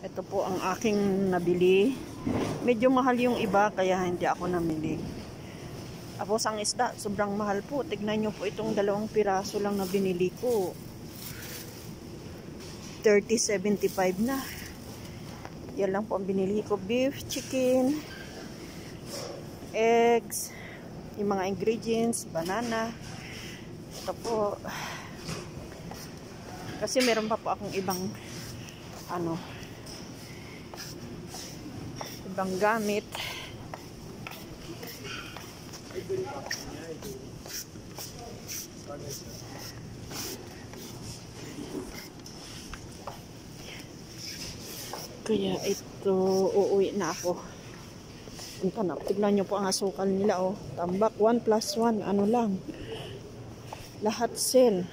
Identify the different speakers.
Speaker 1: Ito po ang aking nabili. Medyo mahal yung iba kaya hindi ako namili. Tapos ang isda, sobrang mahal po. Tignan nyo po itong 2 piraso lang na binili ko. 30.75 na. Yan lang po ang binili ko. Beef, chicken, eggs, yung mga ingredients, banana. Ito po. Kasi meron pa po akong ibang ibang gamit. Kaya ito, uuwi na ako. Tignan nyo po ang asukal nila, oh. Tambak 1+1, ano lang. Lahat sale.